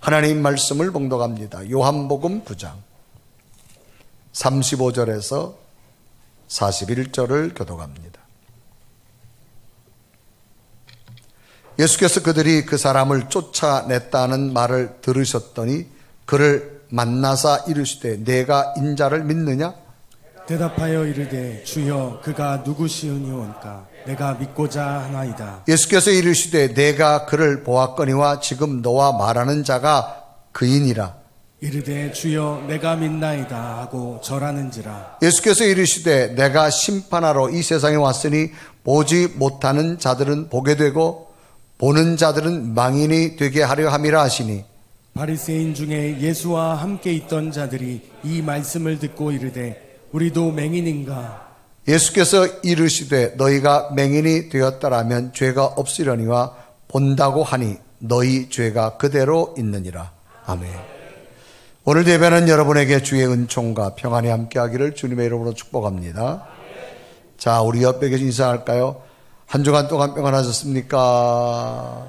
하나님 말씀을 봉독합니다. 요한복음 9장 35절에서 41절을 교독합니다. 예수께서 그들이 그 사람을 쫓아냈다는 말을 들으셨더니 그를 만나사 이르시되 내가 인자를 믿느냐? 대답하여 이르되 주여 그가 누구시오니온까 내가 믿고자 하나이다. 예수께서 이르시되 내가 그를 보았거니와 지금 너와 말하는 자가 그이니라. 이르되 주여 내가 믿나이다 하고 절하는지라. 예수께서 이르시되 내가 심판하러 이 세상에 왔으니 보지 못하는 자들은 보게 되고 보는 자들은 망인이 되게 하려 함이라 하시니 바리새인 중에 예수와 함께 있던 자들이 이 말씀을 듣고 이르되 우리도 맹인인가? 예수께서 이르시되 너희가 맹인이 되었다라면 죄가 없으려니와 본다고 하니 너희 죄가 그대로 있느니라. 아멘. 오늘 예배는 여러분에게 주의 은총과 평안이 함께하기를 주님의 이름으로 축복합니다. 자, 우리 옆에 계신 인사할까요? 한 주간 동안 평안하셨습니까?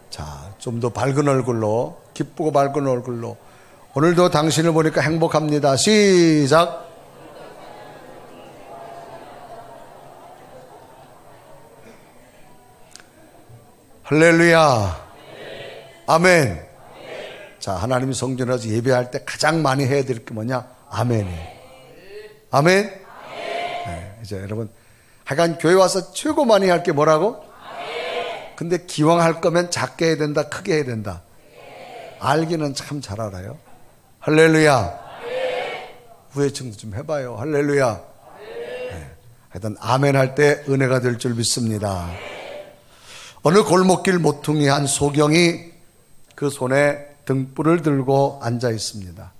자, 좀 더 밝은 얼굴로, 기쁘고 밝은 얼굴로 오늘도 당신을 보니까 행복합니다. 시작. 할렐루야. 아멘. 자, 하나님이 성전에서 예배할 때 가장 많이 해야 될 게 뭐냐? 아멘이에요. 아멘. 네, 이제 여러분, 하여간 교회 와서 최고 많이 할 게 뭐라고? 근데 기왕 할 거면 작게 해야 된다, 크게 해야 된다. 알기는 참 잘 알아요. 할렐루야. 후회증도 좀 해봐요. 할렐루야. 네. 하여튼 아멘 할 때 은혜가 될 줄 믿습니다. 어느 골목길 모퉁이 한 소경이 그 손에 등불을 들고 앉아 있습니다.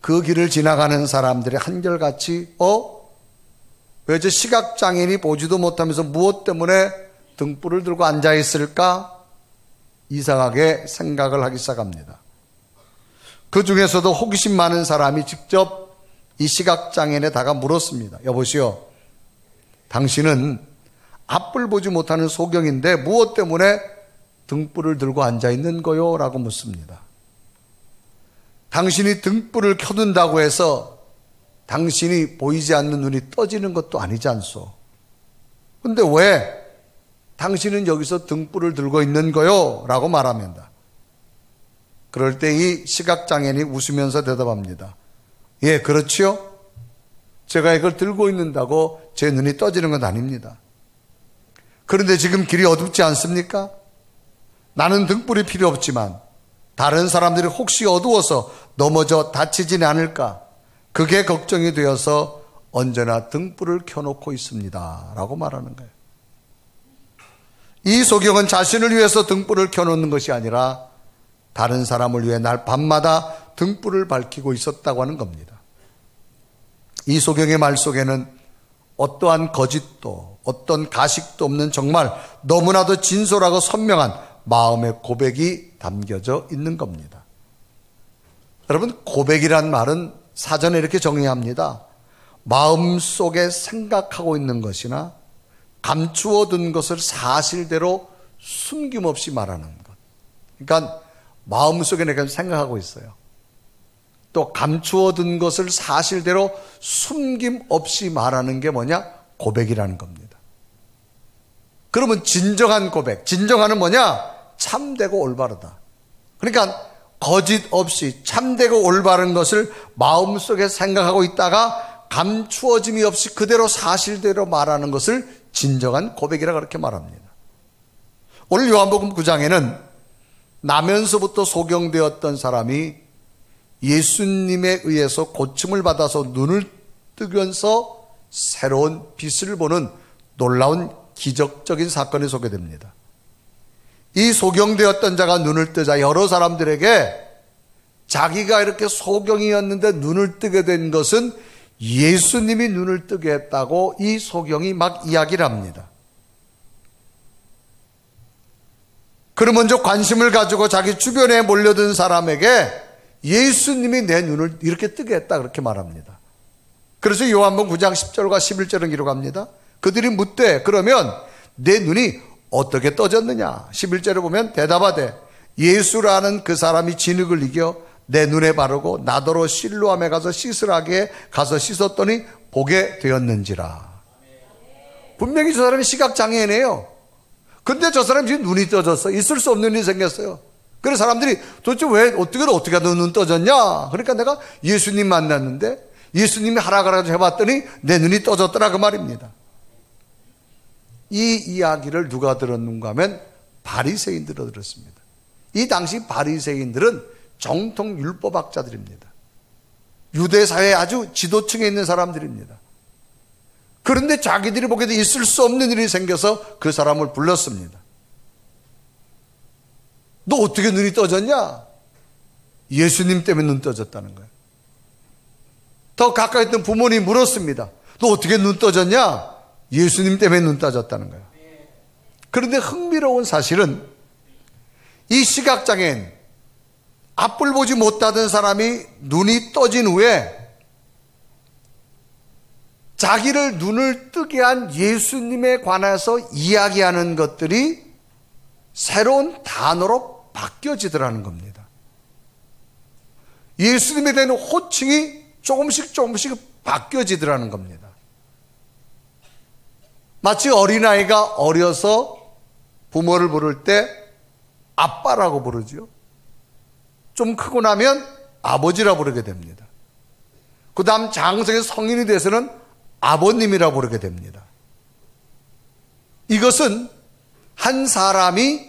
그 길을 지나가는 사람들이 한결같이 왜 저 시각장애인이 보지도 못하면서 무엇 때문에 등불을 들고 앉아 있을까? 이상하게 생각을 하기 시작합니다. 그 중에서도 호기심 많은 사람이 직접 이 시각장애인에다가 물었습니다. 여보시오, 당신은 앞을 보지 못하는 소경인데 무엇 때문에 등불을 들고 앉아 있는 거요? 라고 묻습니다. 당신이 등불을 켜둔다고 해서 당신이 보이지 않는 눈이 떠지는 것도 아니지 않소? 근데 왜 당신은 여기서 등불을 들고 있는 거요? 라고 말합니다. 그럴 때 이 시각장애인이 웃으면서 대답합니다. 예, 그렇지요? 제가 이걸 들고 있는다고 제 눈이 떠지는 건 아닙니다. 그런데 지금 길이 어둡지 않습니까? 나는 등불이 필요 없지만 다른 사람들이 혹시 어두워서 넘어져 다치지는 않을까? 그게 걱정이 되어서 언제나 등불을 켜놓고 있습니다. 라고 말하는 거예요. 이 소경은 자신을 위해서 등불을 켜놓는 것이 아니라 다른 사람을 위해 날 밤마다 등불을 밝히고 있었다고 하는 겁니다. 이 소경의 말 속에는 어떠한 거짓도 어떤 가식도 없는 정말 너무나도 진솔하고 선명한 마음의 고백이 담겨져 있는 겁니다. 여러분, 고백이란 말은 사전에 이렇게 정의합니다. 마음속에 생각하고 있는 것이나 감추어 둔 것을 사실대로 숨김없이 말하는 것. 그러니까 마음속에 내가 생각하고 있어요. 또 감추어 둔 것을 사실대로 숨김없이 말하는 게 뭐냐? 고백이라는 겁니다. 그러면 진정한 고백, 진정한은 뭐냐? 참되고 올바르다. 그러니까 거짓 없이 참되고 올바른 것을 마음속에 생각하고 있다가 감추어짐이 없이 그대로 사실대로 말하는 것을 진정한 고백이라 그렇게 말합니다. 오늘 요한복음 9장에는 나면서부터 소경되었던 사람이 예수님에 의해서 고침을 받아서 눈을 뜨면서 새로운 빛을 보는 놀라운 기적적인 사건이 소개됩니다. 이 소경되었던 자가 눈을 뜨자 여러 사람들에게 자기가 이렇게 소경이었는데 눈을 뜨게 된 것은 예수님이 눈을 뜨게 했다고 이 소경이 막 이야기를 합니다. 그럼 먼저 관심을 가지고 자기 주변에 몰려든 사람에게 예수님이 내 눈을 이렇게 뜨게 했다 그렇게 말합니다. 그래서 요한복음 9장 10절과 11절은 기록합니다. 그들이 묻되 그러면 내 눈이 어떻게 떠졌느냐? 11절에 보면 대답하되 예수라는 그 사람이 진흙을 이겨 내 눈에 바르고 나더러 실로암에 가서 씻으라게 가서 씻었더니 보게 되었는지라. 분명히 저 사람이 시각장애인이에요. 근데 저 사람이 지금 눈이 떠졌어. 있을 수 없는 일이 생겼어요. 그래서 사람들이 도대체 왜 어떻게 너 눈 떠졌냐? 그러니까 내가 예수님 만났는데 예수님이 하라 그래가지고 해봤더니 내 눈이 떠졌더라 그 말입니다. 이 이야기를 누가 들었는가 하면 바리새인들이 들었습니다. 이 당시 바리새인들은 정통 율법학자들입니다. 유대 사회에 아주 지도층에 있는 사람들입니다. 그런데 자기들이 보기에도 있을 수 없는 일이 생겨서 그 사람을 불렀습니다. 너 어떻게 눈이 떠졌냐? 예수님 때문에 눈 떠졌다는 거예요. 더 가까이 있던 부모님이 물었습니다. 너 어떻게 눈 떠졌냐? 예수님 때문에 눈 떠졌다는 거예요. 그런데 흥미로운 사실은 이 시각장애인, 앞을 보지 못하던 사람이 눈이 떠진 후에 자기를 눈을 뜨게 한 예수님에 관해서 이야기하는 것들이 새로운 단어로 바뀌어지더라는 겁니다. 예수님에 대한 호칭이 조금씩 바뀌어지더라는 겁니다. 마치 어린아이가 어려서 부모를 부를 때 아빠라고 부르죠. 좀 크고 나면 아버지라 부르게 됩니다. 그 다음 장성의 성인이 돼서는 아버님이라 부르게 됩니다. 이것은 한 사람이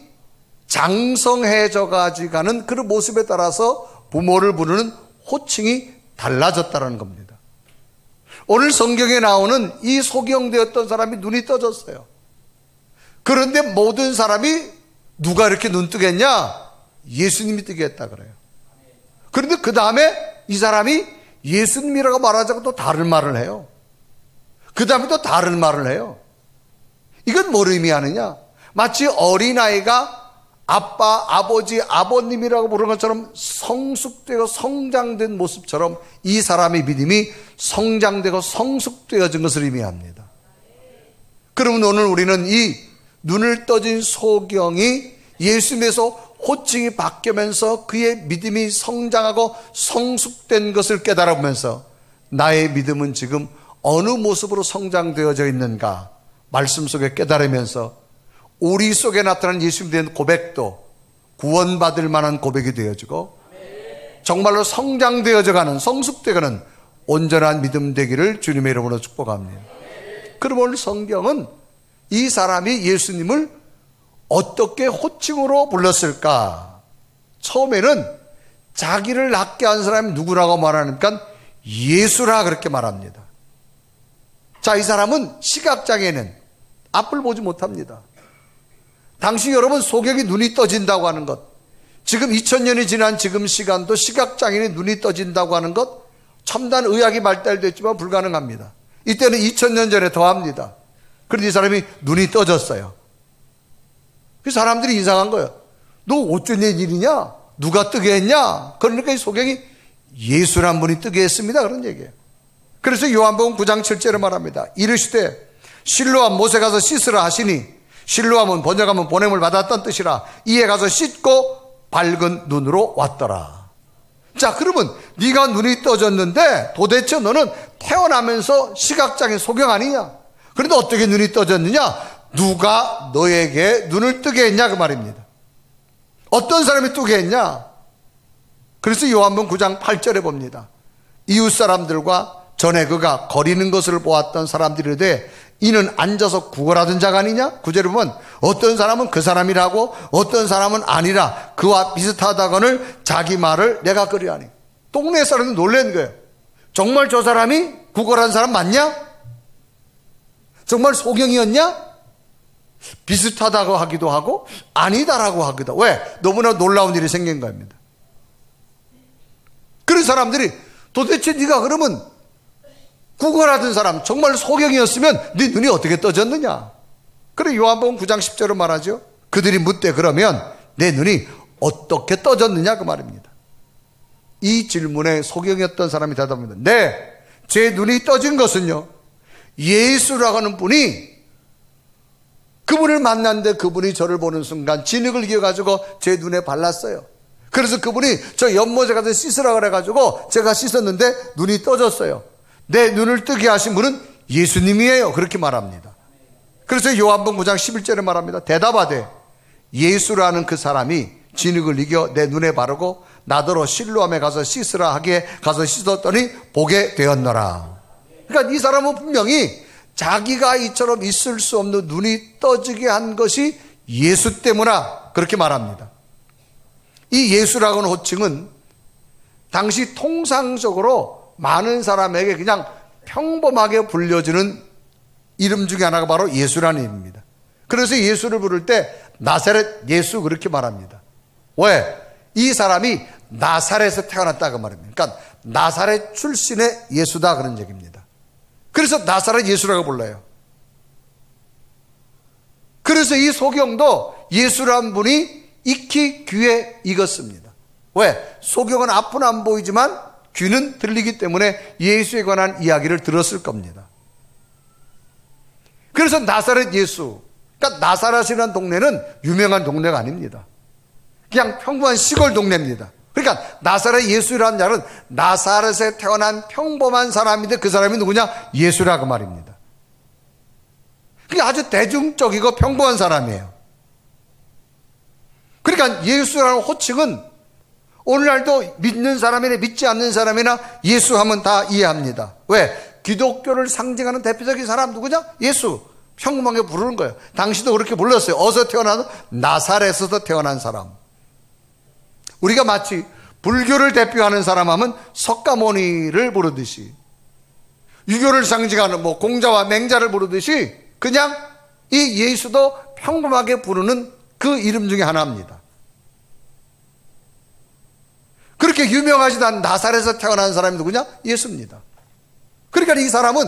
장성해져 가지고 그런 모습에 따라서 부모를 부르는 호칭이 달라졌다는 겁니다. 오늘 성경에 나오는 이 소경되었던 사람이 눈이 떠졌어요. 그런데 모든 사람이 누가 이렇게 눈 뜨겠냐? 예수님이 뜨게 했다 그래요. 그런데 그 다음에 이 사람이 예수님이라고 말하자고 또 다른 말을 해요. 그 다음에 또 다른 말을 해요. 이건 뭘 의미하느냐? 마치 어린아이가 아빠, 아버지, 아버님이라고 부르는 것처럼 성숙되고 성장된 모습처럼 이 사람의 믿음이 성장되고 성숙되어진 것을 의미합니다. 그러면 오늘 우리는 이 눈을 떠진 소경이 예수님에서 호칭이 바뀌면서 그의 믿음이 성장하고 성숙된 것을 깨달아보면서 나의 믿음은 지금 어느 모습으로 성장되어져 있는가 말씀 속에 깨달으면서 우리 속에 나타난 예수님에 대한 고백도 구원받을 만한 고백이 되어지고 정말로 성장되어져가는 성숙되어가는 온전한 믿음 되기를 주님의 이름으로 축복합니다. 그럼 오늘 성경은 이 사람이 예수님을 어떻게 호칭으로 불렀을까? 처음에는 자기를 낫게 한 사람이 누구라고 말하니까 예수라 그렇게 말합니다. 자, 이 사람은 시각장애는 앞을 보지 못합니다. 당시 여러분 소경이 눈이 떠진다고 하는 것, 지금 2000년이 지난 지금 시간도 시각장애인이 눈이 떠진다고 하는 것, 첨단 의학이 발달됐지만 불가능합니다. 이때는 2000년 전에 더합니다. 그런데 이 사람이 눈이 떠졌어요. 그 사람들이 이상한 거예요. 너 어쩐 일이냐? 누가 뜨게 했냐? 그러니까 이 소경이 예수란 분이 뜨게 했습니다. 그런 얘기예요. 그래서 요한복음 9장 7절에 말합니다. 이르시되 실로암 못에 가서 씻으라 하시니, 실로암은 번역하면 보냄을 받았던 뜻이라, 이에 가서 씻고 밝은 눈으로 왔더라. 자, 그러면 네가 눈이 떠졌는데 도대체 너는 태어나면서 시각장애 소경 아니냐? 그런데 어떻게 눈이 떠졌느냐? 누가 너에게 눈을 뜨게 했냐 그 말입니다. 어떤 사람이 뜨게 했냐? 그래서 요한복음 9장 8절에 봅니다. 이웃 사람들과 전에 그가 거리는 것을 보았던 사람들이 이르되 이는 앉아서 구걸하던 자가 아니냐? 9절에 보면 어떤 사람은 그 사람이라고 어떤 사람은 아니라 그와 비슷하다거늘 자기 말을 내가 그리하니. 동네 사람들 놀란 거예요. 정말 저 사람이 구걸한 사람 맞냐? 정말 소경이었냐? 비슷하다고 하기도 하고 아니다라고 하기도 하고. 왜? 너무나 놀라운 일이 생긴 겁니다. 그런 사람들이 도대체 네가 그러면 구걸하던 사람 정말 소경이었으면 네 눈이 어떻게 떠졌느냐? 그래 요한복음 9장 10절로 말하죠. 그들이 묻되 그러면 내 눈이 어떻게 떠졌느냐 그 말입니다. 이 질문에 소경이었던 사람이 대답합니다. 네, 제 눈이 떠진 것은요 예수라고 하는 분이 그분을 만났는데 그분이 저를 보는 순간 진흙을 이어가지고 제 눈에 발랐어요. 그래서 그분이 저 연못에 가서 씻으라 그래가지고 제가 씻었는데 눈이 떠졌어요. 내 눈을 뜨게 하신 분은 예수님이에요. 그렇게 말합니다. 그래서 요한복음 9장 11절에 말합니다. 대답하되 예수라는 그 사람이 진흙을 이겨 내 눈에 바르고 나더러 실로암에 가서 씻으라 하기에 가서 씻었더니 보게 되었노라. 그러니까 이 사람은 분명히 자기가 이처럼 있을 수 없는 눈이 떠지게 한 것이 예수 때문이라 그렇게 말합니다. 이 예수라고 하는 호칭은 당시 통상적으로 많은 사람에게 그냥 평범하게 불려지는 이름 중에 하나가 바로 예수라는 이름입니다. 그래서 예수를 부를 때 나사렛 예수 그렇게 말합니다. 왜? 이 사람이 나사렛에서 태어났다고 말합니다. 그러니까 나사렛 출신의 예수다 그런 얘기입니다. 그래서 나사렛 예수라고 불러요. 그래서 이 소경도 예수란 분이 익히 귀에 익었습니다. 왜? 소경은 앞은 안 보이지만 귀는 들리기 때문에 예수에 관한 이야기를 들었을 겁니다. 그래서 나사렛 예수, 그러니까 나사렛이라는 동네는 유명한 동네가 아닙니다. 그냥 평범한 시골 동네입니다. 그러니까 나사렛 예수라는 자는 나사렛에 태어난 평범한 사람인데 그 사람이 누구냐? 예수라고 말입니다. 그게 아주 대중적이고 평범한 사람이에요. 그러니까 예수라는 호칭은 오늘날도 믿는 사람이나 믿지 않는 사람이나 예수하면 다 이해합니다. 왜? 기독교를 상징하는 대표적인 사람 누구냐? 예수. 평범하게 부르는 거예요. 당시도 그렇게 불렀어요. 어디서 태어나서? 나사렛에서 태어난 사람. 우리가 마치 불교를 대표하는 사람 하면 석가모니를 부르듯이, 유교를 상징하는 공자와 맹자를 부르듯이 그냥 이 예수도 평범하게 부르는 그 이름 중에 하나입니다. 그렇게 유명하지도 않은 나사렛에서 태어난 사람이 누구냐? 예수입니다. 그러니까 이 사람은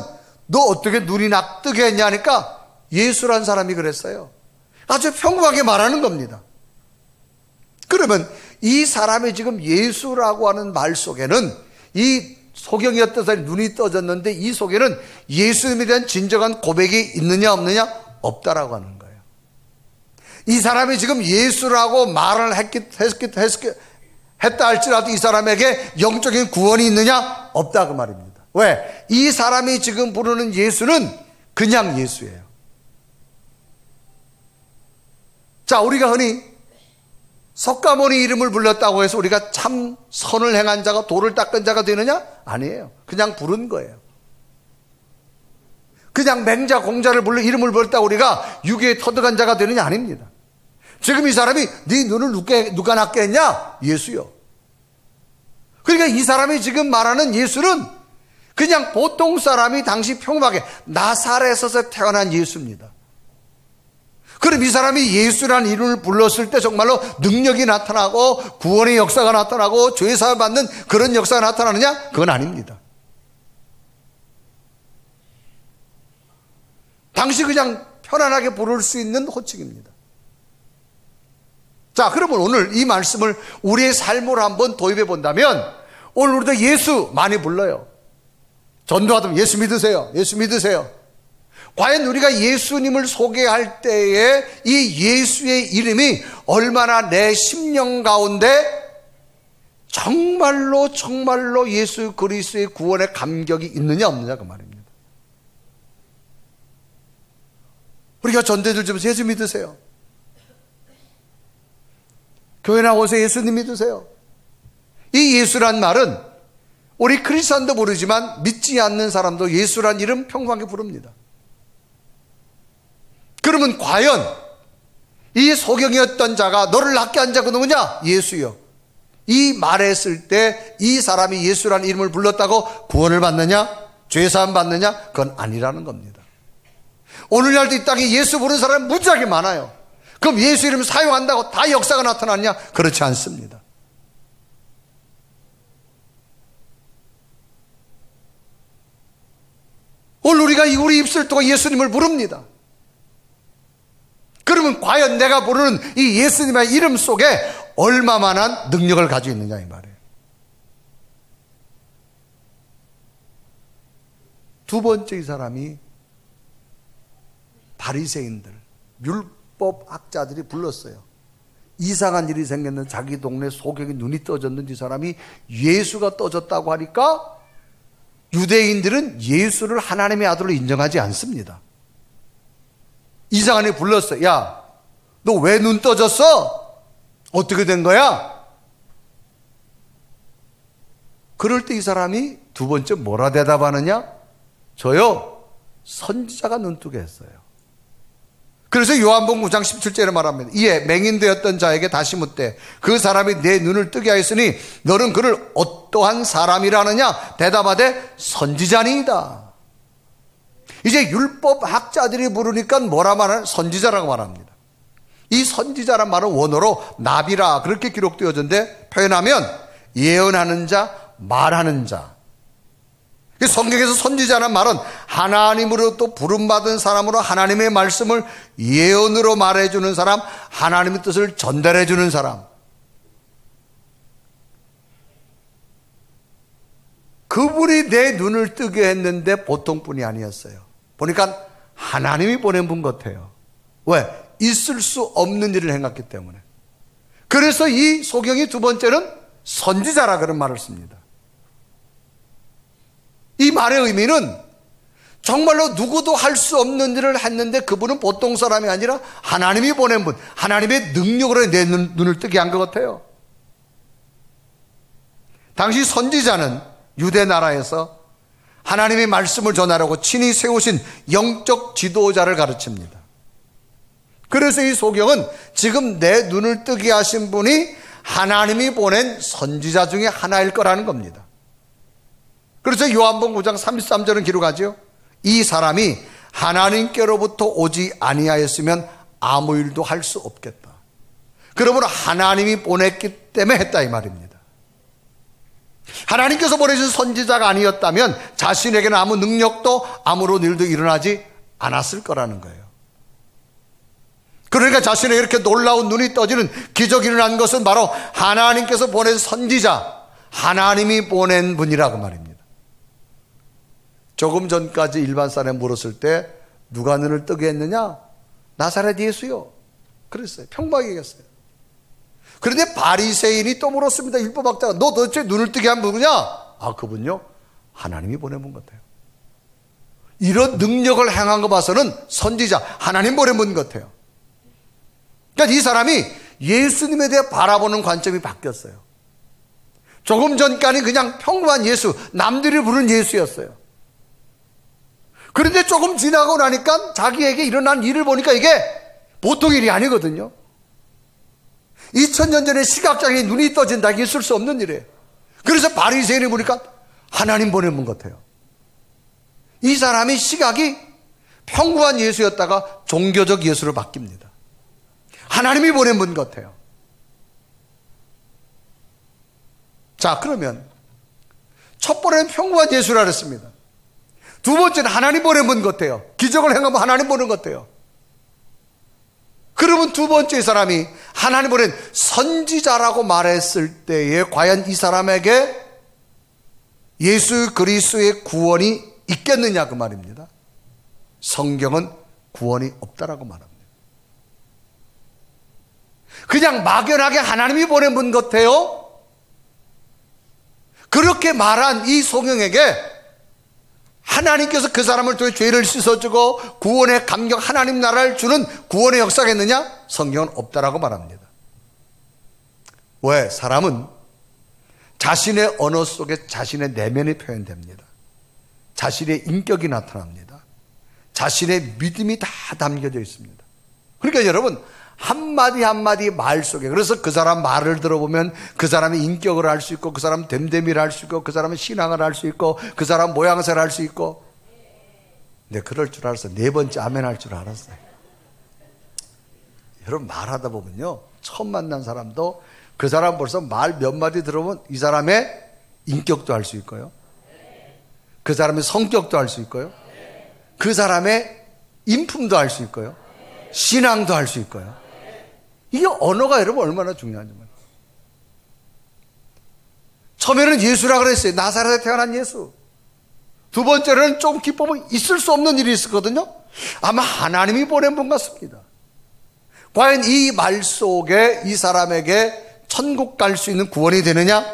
너 어떻게 눈이 뜨게 했냐 하니까 예수란 사람이 그랬어요. 아주 평범하게 말하는 겁니다. 그러면 이 사람이 지금 예수라고 하는 말 속에는 이 소경이었던 사람이 눈이 떠졌는데 이 속에는 예수님에 대한 진정한 고백이 있느냐 없느냐? 없다라고 하는 거예요. 이 사람이 지금 예수라고 말을 했다 할지라도 이 사람에게 영적인 구원이 있느냐? 없다 그 말입니다. 왜? 이 사람이 지금 부르는 예수는 그냥 예수예요. 자, 우리가 흔히 석가모니 이름을 불렀다고 해서 우리가 참 선을 행한 자가 도를 닦은 자가 되느냐? 아니에요. 그냥 부른 거예요. 그냥 맹자 공자를 불러 이름을 불렀다고 우리가 유교에 터득한 자가 되느냐? 아닙니다. 지금 이 사람이 네 눈을 누가 낫게 했냐? 예수요. 그러니까 이 사람이 지금 말하는 예수는 그냥 보통 사람이 당시 평범하게 나사렛에서 태어난 예수입니다. 그럼 이 사람이 예수라는 이름을 불렀을 때 정말로 능력이 나타나고 구원의 역사가 나타나고 죄사함 받는 그런 역사가 나타나느냐? 그건 아닙니다. 당시 그냥 편안하게 부를 수 있는 호칭입니다. 자, 그러면 오늘 이 말씀을 우리의 삶으로 한번 도입해 본다면 오늘 우리도 예수 많이 불러요. 전도하면 예수 믿으세요. 예수 믿으세요. 과연 우리가 예수님을 소개할 때에 이 예수의 이름이 얼마나 내 심령 가운데 정말로 예수 그리스도의 구원의 감격이 있느냐 없느냐 그 말입니다. 우리가 전도들 좀 예수 믿으세요. 교회 나오세요. 예수님 믿으세요. 이 예수란 말은 우리 크리스천도 부르지만 믿지 않는 사람도 예수란 이름 평범하게 부릅니다. 그러면 과연 이 소경이었던 자가 너를 낫게 한 자가 누구냐? 예수요. 이 말했을 때 이 사람이 예수라는 이름을 불렀다고 구원을 받느냐? 죄사함 받느냐? 그건 아니라는 겁니다. 오늘날도 이 땅에 예수 부르는 사람이 무지하게 많아요. 그럼 예수 이름 사용한다고 다 역사가 나타났냐? 그렇지 않습니다. 오늘 우리가 우리 입술 동안 예수님을 부릅니다. 그러면 과연 내가 부르는 이 예수님의 이름 속에 얼마만한 능력을 가지고 있느냐 이 말이에요. 두 번째 이 사람이 바리새인들, 율법학자들이 불렀어요. 이상한 일이 생겼는데 자기 동네 소경이 눈이 떠졌는데 이 사람이 예수가 떠졌다고 하니까 유대인들은 예수를 하나님의 아들로 인정하지 않습니다. 이상한 일이 불렀어요. 야, 너 왜 눈 떠졌어? 어떻게 된 거야? 그럴 때 이 사람이 두 번째 뭐라 대답하느냐? 저요, 선지자가 눈뜨게 했어요. 그래서 요한복음 9장 17절에 말합니다. 이에 맹인되었던 자에게 다시 묻되 그 사람이 내 눈을 뜨게 하였으니 너는 그를 어떠한 사람이라느냐? 대답하되 선지자니이다. 이제 율법학자들이 부르니까 뭐라 말하는? 선지자라고 말합니다. 이 선지자란 말은 원어로 나비라 그렇게 기록되어졌는데 표현하면 예언하는 자, 말하는 자. 성경에서 선지자란 말은 하나님으로부터 부름받은 사람으로 하나님의 말씀을 예언으로 말해주는 사람, 하나님의 뜻을 전달해주는 사람. 그분이 내 눈을 뜨게 했는데 보통뿐이 아니었어요. 보니까 하나님이 보낸 분 같아요. 왜? 있을 수 없는 일을 행했기 때문에. 그래서 이 소경이 두 번째는 선지자라 그런 말을 씁니다. 이 말의 의미는 정말로 누구도 할 수 없는 일을 했는데 그분은 보통 사람이 아니라 하나님이 보낸 분, 하나님의 능력으로 내 눈을 뜨게 한 것 같아요. 당시 선지자는 유대 나라에서 하나님의 말씀을 전하려고 친히 세우신 영적 지도자를 가르칩니다. 그래서 이 소경은 지금 내 눈을 뜨게 하신 분이 하나님이 보낸 선지자 중에 하나일 거라는 겁니다. 그래서 요한복음 9장 33절은 기록하죠. 이 사람이 하나님께로부터 오지 아니하였으면 아무 일도 할 수 없겠다. 그러므로 하나님이 보냈기 때문에 했다 이 말입니다. 하나님께서 보내신 선지자가 아니었다면 자신에게는 아무 능력도 아무런 일도 일어나지 않았을 거라는 거예요. 그러니까 자신에게 이렇게 놀라운 눈이 떠지는 기적이 일어난 것은 바로 하나님께서 보낸 선지자, 하나님이 보낸 분이라고 말입니다. 조금 전까지 일반 사람이 물었을 때 누가 눈을 뜨게 했느냐? 나사렛 예수요. 그랬어요. 평범하게 얘기했어요. 그런데 바리새인이 또 물었습니다. 율법학자가 너 도대체 눈을 뜨게 한 누구냐? 아, 그분요? 하나님이 보낸 분 같아요. 이런 능력을 행한 거 봐서는 선지자, 하나님 보낸 분 같아요. 그러니까 이 사람이 예수님에 대해 바라보는 관점이 바뀌었어요. 조금 전까지 그냥 평범한 예수, 남들이 부르는 예수였어요. 그런데 조금 지나고 나니까 자기에게 일어난 일을 보니까 이게 보통 일이 아니거든요. 2000년 전에 시각장애인 눈이 떠진다, 이게 있을 수 없는 일이에요. 그래서 바리새인이 보니까 하나님 보낸 분 같아요. 이 사람이 시각이 평범한 예수였다가 종교적 예수로 바뀝니다. 하나님이 보낸 분 같아요. 자, 그러면 첫 번째는 평범한 예수라 그랬습니다. 두 번째는 하나님 보낸 분 같아요. 기적을 행하면 하나님 보낸 것 같아요. 그러면 두 번째 사람이 하나님 보낸 선지자라고 말했을 때에 과연 이 사람에게 예수 그리스도의 구원이 있겠느냐 그 말입니다. 성경은 구원이 없다라고 말합니다. 그냥 막연하게 하나님이 보낸 분 같아요. 그렇게 말한 이 소경에게 하나님께서 그 사람을 통해 죄를 씻어주고 구원의 감격 하나님 나라를 주는 구원의 역사가 있느냐? 성경은 없다라고 말합니다. 왜? 사람은 자신의 언어 속에 자신의 내면이 표현됩니다. 자신의 인격이 나타납니다. 자신의 믿음이 다 담겨져 있습니다. 그러니까 여러분 한마디 한마디 말 속에, 그래서 그 사람 말을 들어보면 그 사람의 인격을 알 수 있고 그 사람 됨됨이를 알 수 있고 그 사람의 신앙을 알 수 있고 그 사람 모양새를 알 수 있고. 근데 그럴 줄 알았어. 네 번째 아멘 할 줄 알았어요. 여러분 말하다 보면요, 처음 만난 사람도 그 사람 벌써 말 몇 마디 들어보면 이 사람의 인격도 알 수 있고요, 그 사람의 성격도 알 수 있고요, 그 사람의 인품도 알 수 있고요, 신앙도 알 수 있고요. 이게 언어가 여러분 얼마나 중요한지 말이에요. 처음에는 예수라 그랬어요. 나사렛에 태어난 예수. 두 번째로는 좀 기쁨은 있을 수 없는 일이 있었거든요. 아마 하나님이 보낸 분 같습니다. 과연 이 말 속에 이 사람에게 천국 갈 수 있는 구원이 되느냐?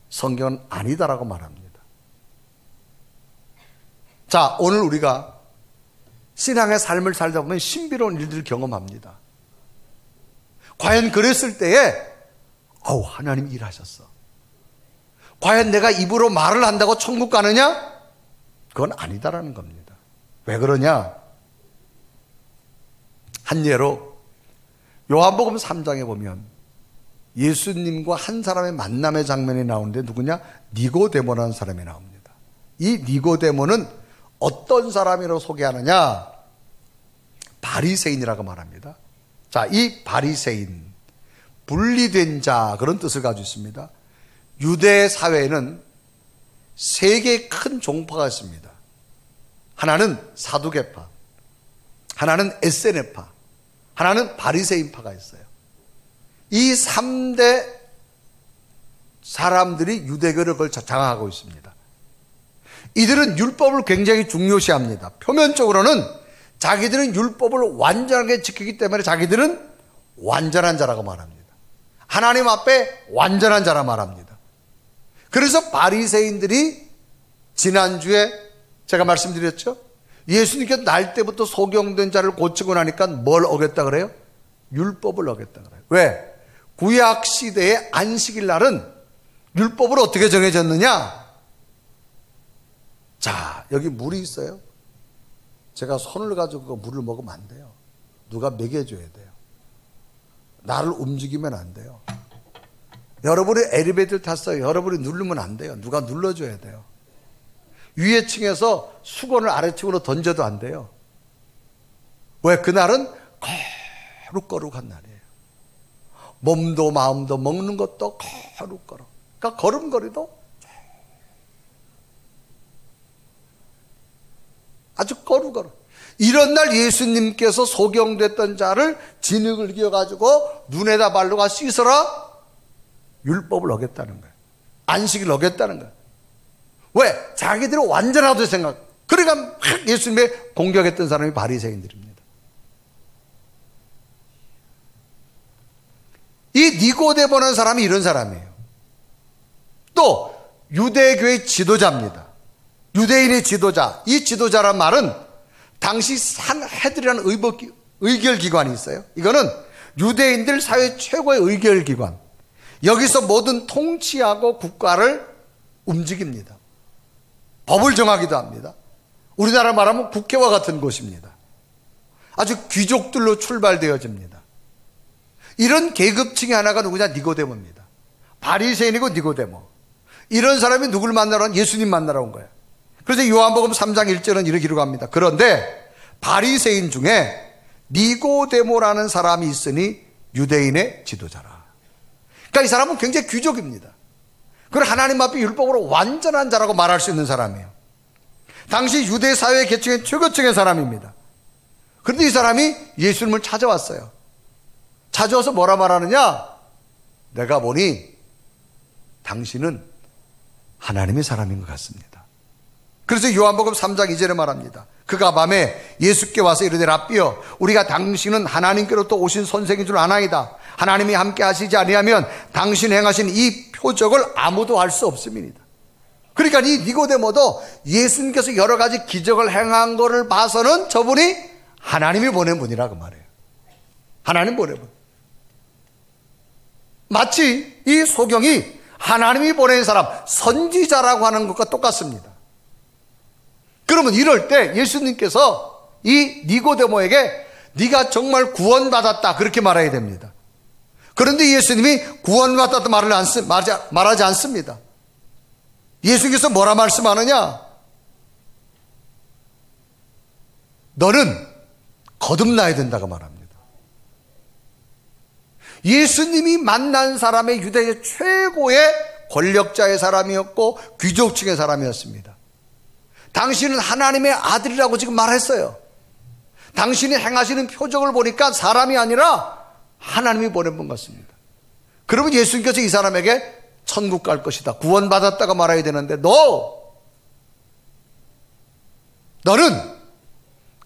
성경은 아니다라고 말합니다. 자, 오늘 우리가 신앙의 삶을 살다 보면 신비로운 일들을 경험합니다. 과연 그랬을 때에 하나님 일하셨어. 과연 내가 입으로 말을 한다고 천국 가느냐? 그건 아니다라는 겁니다. 왜 그러냐? 한 예로 요한복음 3장에 보면 예수님과 한 사람의 만남의 장면이 나오는데 누구냐? 니고데모라는 사람이 나옵니다. 이 니고데모는 어떤 사람이라고 소개하느냐? 바리새인이라고 말합니다. 자, 이 바리새인, 분리된 자, 그런 뜻을 가지고 있습니다. 유대 사회에는 세 개의 큰 종파가 있습니다. 하나는 사두개파, 하나는 에세네파, 하나는 바리새인파가 있어요. 이 3대 사람들이 유대교를 그걸 장악하고 있습니다. 이들은 율법을 굉장히 중요시합니다. 표면적으로는 자기들은 율법을 완전하게 지키기 때문에 자기들은 완전한 자라고 말합니다. 하나님 앞에 완전한 자라 말합니다. 그래서 바리새인들이 지난주에 제가 말씀드렸죠? 예수님께서 날 때부터 소경된 자를 고치고 나니까 뭘 어겼다 그래요? 율법을 어겼다 그래요. 왜? 구약 시대의 안식일 날은 율법으로 어떻게 정해졌느냐? 자, 여기 물이 있어요. 제가 손을 가지고 그 물을 먹으면 안 돼요. 누가 먹여줘야 돼요. 나를 움직이면 안 돼요. 여러분이 엘리베이터를 탔어요. 여러분이 누르면 안 돼요. 누가 눌러줘야 돼요. 위에 층에서 수건을 아래층으로 던져도 안 돼요. 왜? 그날은 거룩거룩한 날이에요. 몸도 마음도 먹는 것도 거룩거룩. 그러니까 걸음걸이도 아주 거룩거룩. 이런 날 예수님께서 소경됐던 자를 진흙을 기어가지고 눈에다 바르고 씻어라. 율법을 어겼다는 거예요. 안식을 어겼다는 거예요. 왜? 자기들은 완전하다고 생각. 그러니까 막 예수님의 공격했던 사람이 바리새인들입니다. 이 니고데모라는 사람이 이런 사람이에요. 또 유대교의 지도자입니다. 유대인의 지도자. 이 지도자란 말은 당시 산헤드리라는 의결기관이 있어요. 이거는 유대인들 사회 최고의 의결기관. 여기서 모든 통치하고 국가를 움직입니다. 법을 정하기도 합니다. 우리나라 말하면 국회와 같은 곳입니다. 아주 귀족들로 출발되어집니다. 이런 계급층의 하나가 누구냐? 니고데모입니다. 바리새인이고 니고데모. 이런 사람이 누구를 만나러 온? 예수님 만나러 온 거예요. 그래서 요한복음 3장 1절은 이렇게 기록합니다. 그런데 바리새인 중에 니고데모라는 사람이 있으니 유대인의 지도자라. 그러니까 이 사람은 굉장히 귀족입니다. 그리고 하나님 앞에 율법으로 완전한 자라고 말할 수 있는 사람이에요. 당시 유대 사회 계층의 최고층의 사람입니다. 그런데 이 사람이 예수님을 찾아왔어요. 찾아와서 뭐라 말하느냐? 내가 보니 당신은 하나님의 사람인 것 같습니다. 그래서 요한복음 3장 2절에 말합니다. 그가 밤에 예수께 와서 이르되 라삐여, 우리가 당신은 하나님께로부터 오신 선생인 줄 아나이다. 하나님이 함께 하시지 아니하면 당신 행하신 이 표적을 아무도 할 수 없음이니이다. 그러니까 이 니고데모도 예수님께서 여러 가지 기적을 행한 것을 봐서는 저분이 하나님이 보낸 분이라고 말해요. 하나님 보낸 분. 마치 이 소경이 하나님이 보낸 사람, 선지자라고 하는 것과 똑같습니다. 그러면 이럴 때 예수님께서 이 니고데모에게 네가 정말 구원받았다 그렇게 말해야 됩니다. 그런데 예수님이 구원받았다 말하지 않습니다. 예수님께서 뭐라 말씀하느냐? 너는 거듭나야 된다고 말합니다. 예수님이 만난 사람의 유대의 최고의 권력자의 사람이었고 귀족층의 사람이었습니다. 당신은 하나님의 아들이라고 지금 말했어요. 당신이 행하시는 표적을 보니까 사람이 아니라 하나님이 보낸 분 같습니다. 그러면 예수님께서 이 사람에게 천국 갈 것이다, 구원받았다가 말해야 되는데 너는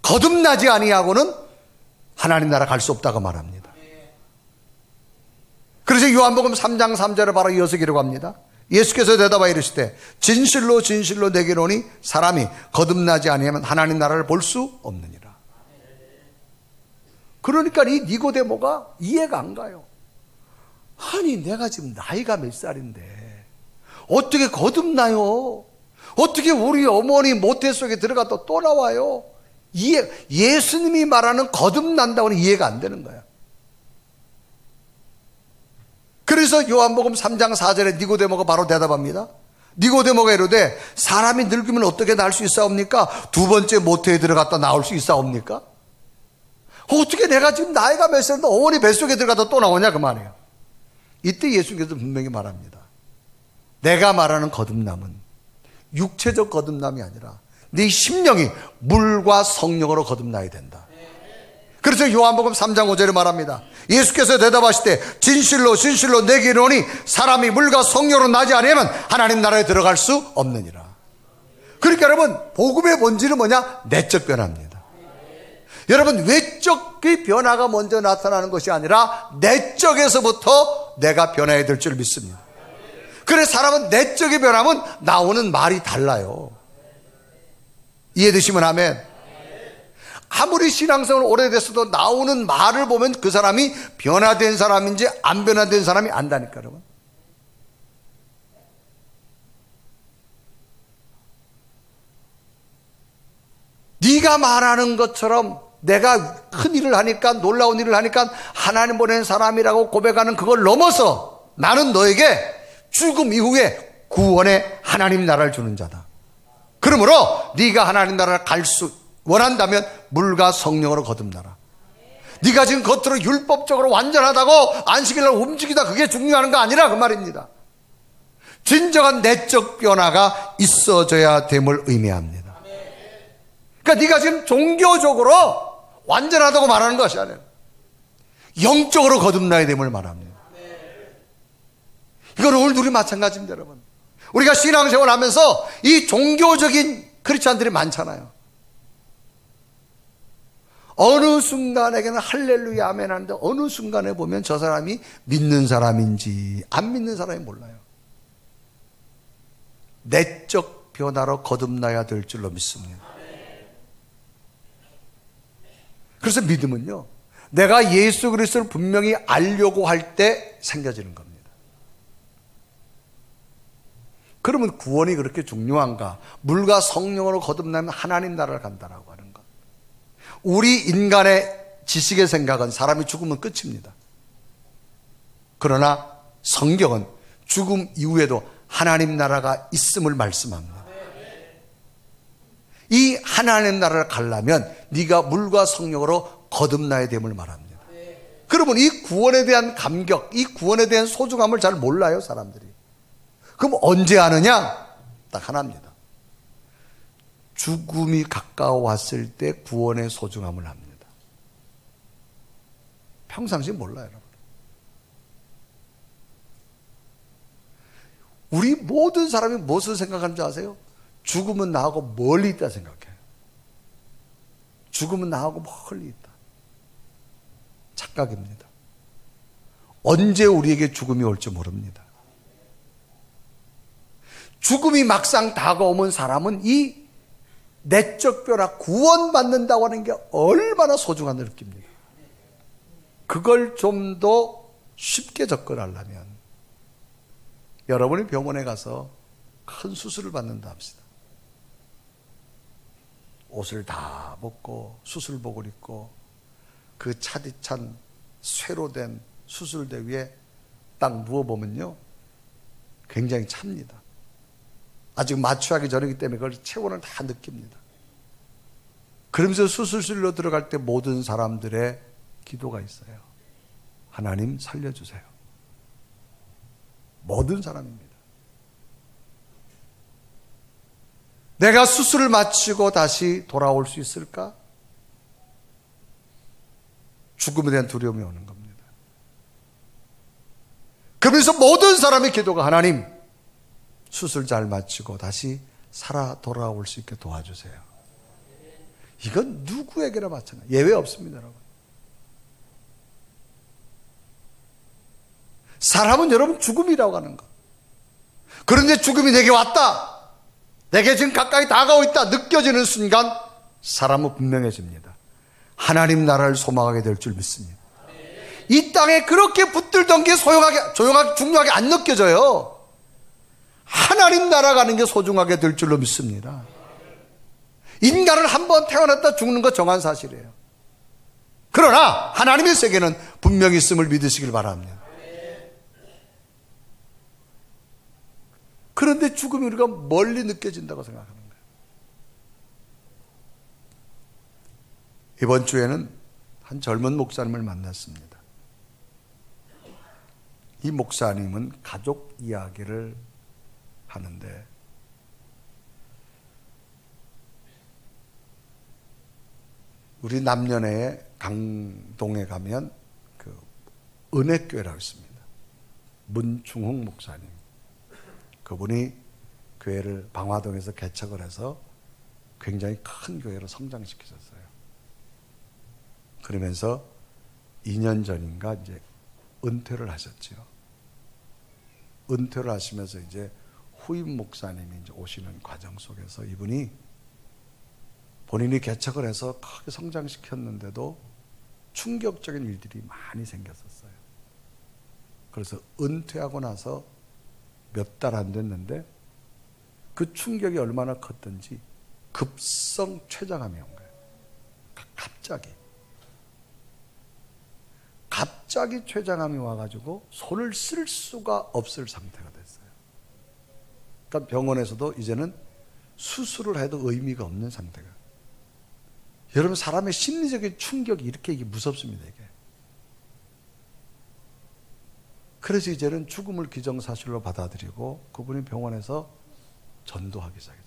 거듭나지 아니하고는 하나님 나라 갈 수 없다고 말합니다. 그래서 요한복음 3장 3절을 바로 이어서 기록합니다. 예수께서 대답하여 이르시되 진실로 진실로 내게 이르노니 사람이 거듭나지 아니하면 하나님 나라를 볼 수 없느니라. 그러니까 이 니고데모가 이해가 안 가요. 아니 내가 지금 나이가 몇 살인데 어떻게 거듭나요? 어떻게 우리 어머니 모태 속에 들어갔다 또 나와요? 예수님이 말하는 거듭난다고는 이해가 안 되는 거야. 그래서 요한복음 3장 4절에 니고데모가 바로 대답합니다. 니고데모가 이르되 사람이 늙으면 어떻게 날 수 있사옵니까? 두 번째 모태에 들어갔다 나올 수 있사옵니까? 어떻게 내가 지금 나이가 몇 살인데 어머니 뱃속에 들어갔다 또 나오냐 그 말이에요. 이때 예수님께서 분명히 말합니다. 내가 말하는 거듭남은 육체적 거듭남이 아니라 네 심령이 물과 성령으로 거듭나야 된다. 그래서 요한복음 3장 5절에 말합니다. 예수께서 대답하시되 진실로 진실로 내게 이르노니 사람이 물과 성령으로 나지 않으면 하나님 나라에 들어갈 수 없느니라. 그러니까 여러분 복음의 본질은 뭐냐? 내적 변화입니다. 여러분 외적의 변화가 먼저 나타나는 것이 아니라 내적에서부터 내가 변화해야 될 줄 믿습니다. 그래서 사람은 내적이 변하면 나오는 말이 달라요. 이해되시면 아멘. 아무리 신앙생활 오래됐어도 나오는 말을 보면 그 사람이 변화된 사람인지 안 변화된 사람이 안다니까 여러분. 네가 말하는 것처럼 내가 큰 일을 하니까 놀라운 일을 하니까 하나님 보낸 사람이라고 고백하는 그걸 넘어서 나는 너에게 죽음 이후에 구원의 하나님 나라를 주는 자다. 그러므로 네가 하나님 나라를 갈 수 원한다면 물과 성령으로 거듭나라. 네가 지금 겉으로 율법적으로 완전하다고 안식일날 움직이다 그게 중요한 거 아니라 그 말입니다. 진정한 내적 변화가 있어져야 됨을 의미합니다. 그러니까 네가 지금 종교적으로 완전하다고 말하는 것이 아니라 영적으로 거듭나야 됨을 말합니다. 이건 오늘 우리 마찬가지입니다 여러분. 우리가 신앙생활 하면서 이 종교적인 크리스찬들이 많잖아요. 어느 순간에게는 할렐루야 아멘 하는데 어느 순간에 보면 저 사람이 믿는 사람인지 안 믿는 사람이 몰라요. 내적 변화로 거듭나야 될 줄로 믿습니다. 그래서 믿음은요 내가 예수 그리스도를 분명히 알려고 할 때 생겨지는 겁니다. 그러면 구원이 그렇게 중요한가? 물과 성령으로 거듭나면 하나님 나라를 간다라고 하는 것. 우리 인간의 지식의 생각은 사람이 죽으면 끝입니다. 그러나 성경은 죽음 이후에도 하나님 나라가 있음을 말씀합니다. 이 하나님 나라를 가려면 네가 물과 성령으로 거듭나야 됨을 말합니다. 그러면 이 구원에 대한 감격, 이 구원에 대한 소중함을 잘 몰라요 사람들이. 그럼 언제 아느냐? 딱 하나입니다. 죽음이 가까워왔을 때 구원의 소중함을 합니다. 평상시에 몰라요 여러분. 우리 모든 사람이 무엇을 생각하는지 아세요? 죽음은 나하고 멀리 있다 생각해요. 죽음은 나하고 멀리 있다. 착각입니다. 언제 우리에게 죽음이 올지 모릅니다. 죽음이 막상 다가오면 사람은 이 내적 변화, 구원받는다고 하는 게 얼마나 소중한지 느낍니다. 그걸 좀 더 쉽게 접근하려면 여러분이 병원에 가서 큰 수술을 받는다 합시다. 옷을 다 벗고 수술복을 입고 그 차디찬 쇠로 된 수술대 위에 딱 누워보면요 굉장히 찹니다. 아직 마취하기 전이기 때문에 그걸 체온을 다 느낍니다. 그러면서 수술실로 들어갈 때 모든 사람들의 기도가 있어요. 하나님 살려주세요. 모든 사람입니다. 내가 수술을 마치고 다시 돌아올 수 있을까? 죽음에 대한 두려움이 오는 겁니다. 그러면서 모든 사람의 기도가 하나님 수술 잘 마치고 다시 살아 돌아올 수 있게 도와주세요. 이건 누구에게나 마찬가지. 예외 없습니다, 여러분. 사람은 여러분 죽음이라고 하는 것. 그런데 죽음이 내게 왔다, 내게 지금 가까이 다가오고 있다 느껴지는 순간 사람은 분명해집니다. 하나님 나라를 소망하게 될 줄 믿습니다. 이 땅에 그렇게 붙들던 게 조용하게 중요하게 안 느껴져요. 하나님 나라 가는 게 소중하게 될 줄로 믿습니다. 인간은 한번 태어났다 죽는 거 정한 사실이에요. 그러나 하나님의 세계는 분명히 있음을 믿으시길 바랍니다. 그런데 죽음이 우리가 멀리 느껴진다고 생각하는 거예요. 이번 주에는 한 젊은 목사님을 만났습니다. 이 목사님은 가족 이야기를 하는데 우리 남년에 강동에 가면 그 은혜교회라고 있습니다. 문충흥 목사님, 그분이 교회를 방화동에서 개척을 해서 굉장히 큰 교회로 성장시키셨어요. 그러면서 2년 전인가 이제 은퇴를 하셨죠. 은퇴를 하시면서 이제 후임 목사님이 이제 오시는 과정 속에서 이분이 본인이 개척을 해서 크게 성장시켰는데도 충격적인 일들이 많이 생겼었어요. 그래서 은퇴하고 나서 몇 달 안 됐는데 그 충격이 얼마나 컸던지 급성 췌장암이 온 거예요. 갑자기 췌장암이 와가지고 손을 쓸 수가 없을 상태가 됐어요. 그러니까 병원에서도 이제는 수술을 해도 의미가 없는 상태가. 여러분, 사람의 심리적인 충격이 이렇게 무섭습니다, 이게. 그래서 이제는 죽음을 기정사실로 받아들이고 그분이 병원에서 전도하기 시작해요.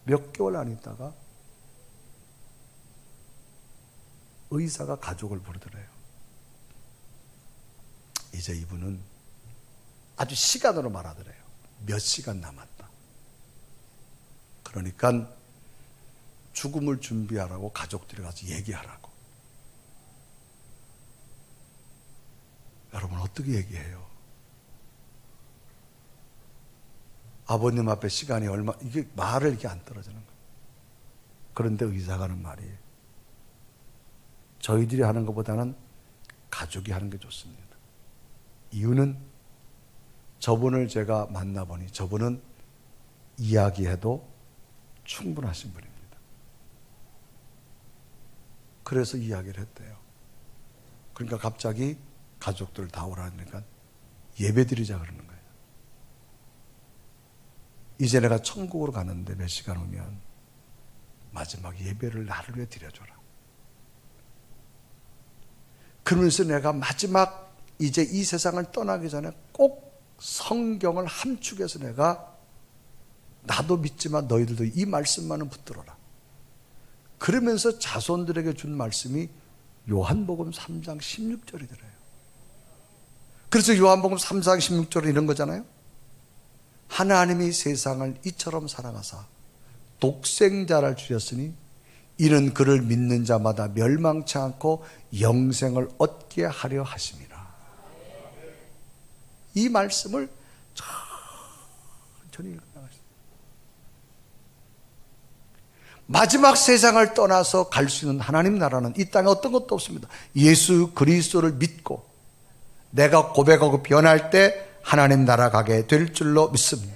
몇 개월 안 있다가 의사가 가족을 부르더래요. 이제 이분은 아주 시간으로 말하더래요. 몇 시간 남았다. 그러니까 죽음을 준비하라고 가족들이 가서 얘기하라고. 여러분, 어떻게 얘기해요? 아버님 앞에 시간이 이게 말을 이게 안 떨어지는 거예요. 그런데 의사가 하는 말이 저희들이 하는 것보다는 가족이 하는 게 좋습니다. 이유는 저분을 제가 만나보니 저분은 이야기해도 충분하신 분입니다. 그래서 이야기를 했대요. 그러니까 갑자기 가족들 다 오라니까 예배 드리자 그러는 거예요. 이제 내가 천국으로 가는데 몇 시간 오면 마지막 예배를 나를 위해 드려줘라. 그러면서 내가 마지막 이제 이 세상을 떠나기 전에 꼭 성경을 함축해서 내가 나도 믿지만 너희들도 이 말씀만은 붙들어라. 그러면서 자손들에게 준 말씀이 요한복음 3장 16절이더래요. 그래서 요한복음 3장 16절은 이런 거잖아요. 하나님이 세상을 이처럼 사랑하사 독생자를 주셨으니 이는 그를 믿는 자마다 멸망치 않고 영생을 얻게 하려 하심이라. 이 말씀을 천천히 읽어나가시죠. 마지막 세상을 떠나서 갈 수 있는 하나님 나라는 이 땅에 어떤 것도 없습니다. 예수 그리스도를 믿고 내가 고백하고 변할 때 하나님 나라 가게 될 줄로 믿습니다.